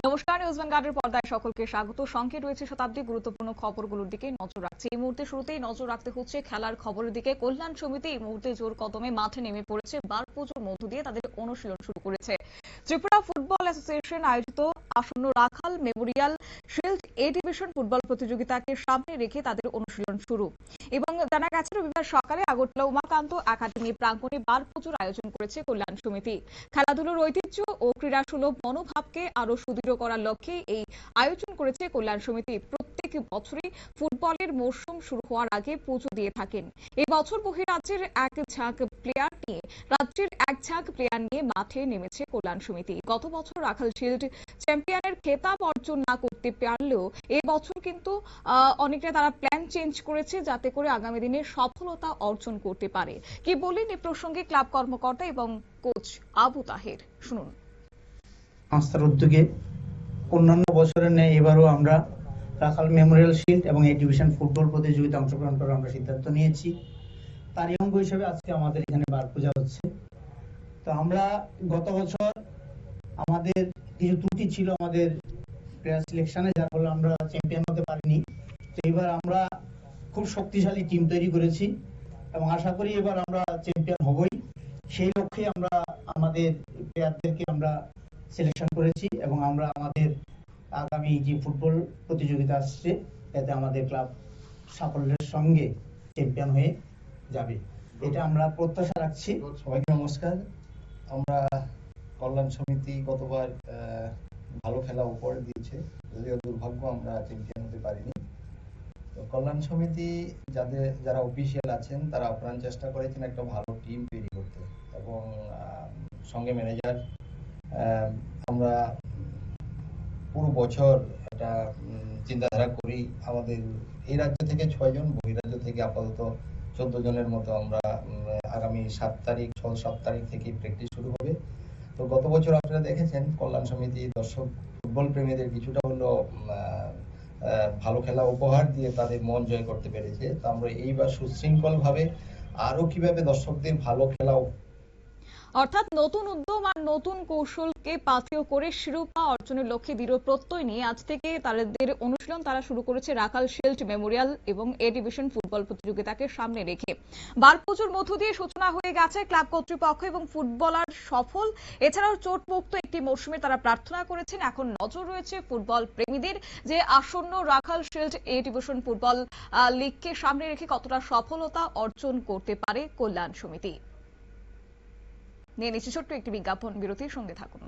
নমস্কার, নিউজ ভ্যানগার্ডের পর্দায় সকলকে স্বাগত। সঙ্গে রয়েছে শতাব্দী। গুরুত্বপূর্ণ খবরগুলোর দিকে নজর রাখছে। এই মুহূর্তে শুরুতেই নজর রাখতে হচ্ছে খেলার খবরের দিকে। কল্যাণ সমিতি এই মুহূর্তে জোর কদমে মাঠে নেমে পড়েছে। বার পুজোর মধ্য দিয়ে তাদের অনুশীলন শুরু করেছে। ত্রিপুরা ফুটবল অ্যাসোসিয়েশন আয়োজিত আসন্ন রাখাল মেমোরিয়াল শিল্ড এ ডিভিশন ফুটবল প্রতিযোগিতাকে সামনে রেখে তাদের অনুশীলন শুরু। এবং জানা গেছে রবিবার সকালে আগরতলা উমাকান্ত একাডেমি প্রাঙ্গণে বার পুজোর আয়োজন করেছে কল্যাণ সমিতি। খেলাধুলোর ঐতিহ্য ও ক্রীড়াসুলভ মনোভাবকে আরো সুদৃঢ় করার লক্ষ্যে এই আয়োজন করেছে কল্যাণ সমিতি। প্রত্যেক বছরই ফুটবলের মরশুম শুরু হওয়ার আগে পুজো দিয়ে থাকেন। এই বছর বহিরাজ্যের এক ঝাঁক প্লেয়ার নিয়ে মাঠে নেমেছে কল্যাণ সমিতি। গত বছর রাখাল শিল্ড চ্যাম্পিয়নের খেতাব অর্জন না করতে পারলেও এবছর কিন্তু অনেকটা তারা প্ল্যান চেঞ্জ করেছে যাতে করে আগামী দিনে সফলতা অর্জন করতে পারে। কি বললেন এ প্রসঙ্গে ক্লাব কর্মকর্তা এবং কোচ আবু তাহের, শুনুন। সংস্থার উদ্যোগে অন্যান্য বছরের ন্যায় এবারও আমরা রাখাল মেমোরিয়াল শিল্ড এবং এ ডিভিশন ফুটবল প্রতিযোগিতায় অংশগ্রহণ করার আমরা সিদ্ধান্ত নিয়েছি। তারই অঙ্গ হিসেবে আজকে আমাদের এখানে বার পূজা হচ্ছে। তো আমরা গত বছর আমাদের কিছু ত্রুটি ছিল আমাদের প্লেয়ার সিলেকশনে, যার ফলে আমরা চ্যাম্পিয়ন হতে পারিনি। তো এবার আমরা খুব শক্তিশালী টিম তৈরি করেছি এবং আশা করি এবার আমরা চ্যাম্পিয়ন হবই। সেই লক্ষ্যে আমরা আমাদের প্লেয়ারদেরকে আমরা সিলেকশন করেছি এবং আমরা আমাদের আগামী যে ফুটবল প্রতিযোগিতা আসছে এতে আমাদের ক্লাব সাফল্যের সঙ্গে চ্যাম্পিয়ন হয়ে যাবে, এটা আমরা প্রত্যাশা রাখছি। সবাইকে নমস্কার। আমরা কল্যাণ সমিতি গতবার ভালো খেলা উপহার দিয়েছে, যদিও দুর্ভাগ্য আমরা চ্যাম্পিয়ন হতে পারিনি। তো কল্যাণ সমিতি যারা অফিসিয়াল আছেন তারা আপ্রাণ চেষ্টা করেছেন একটা ভালো টিম তৈরি করতে এবং সঙ্গে ম্যানেজার। আমরা পুরো বছর একটা চিন্তাধারা করি। আমাদের এই রাজ্য থেকে 6 জন, বহিরাজ্য থেকে আপাতত 14 জনের মতো আমরা আগামী 7 তারিখ থেকে প্র্যাকটিস শুরু হবে। তো গত বছর আপনারা দেখেছেন কল্যাণ সমিতি দর্শক ফুটবল প্রেমীদের কিছুটা হলো ভালো খেলা উপহার দিয়ে তাদের মন জয় করতে পেরেছে। তো আমরা এইবার সুশৃঙ্খল ভাবে আরো কিভাবে দর্শকদের ভালো খেলা, অর্থাৎ নতুন উদ্যম আর নতুন কৌশলকে পাথেয় করে শিরোপা অর্জনের লক্ষ্যে দৃঢ় প্রত্যয় নিয়ে আজ থেকে তাদের অনুশীলন তারা শুরু করেছে রাখাল শিল্ড মেমোরিয়াল এবং এ ডিভিশন ফুটবল প্রতিযোগিতাকে সামনে রেখে। বার পুজোর মধ্য দিয়ে সূচনা হয়ে গেছে ক্লাব কর্তৃপক্ষ এবং ফুটবলার সফল, এছাড়াও চোটমুক্ত একটি মৌসুমে তারা প্রার্থনা করেছেন। এখন নজর রয়েছে ফুটবল প্রেমীদের যে আসন্ন রাখাল শিল্ড এ ডিভিশন ফুটবল লিগকে সামনে রেখে কতটা সফলতা অর্জন করতে পারে কল্যাণ সমিতি। নিয়ে নিচ্ছি ছোট্ট একটি বিজ্ঞাপন বিরতির, সঙ্গে থাকুন।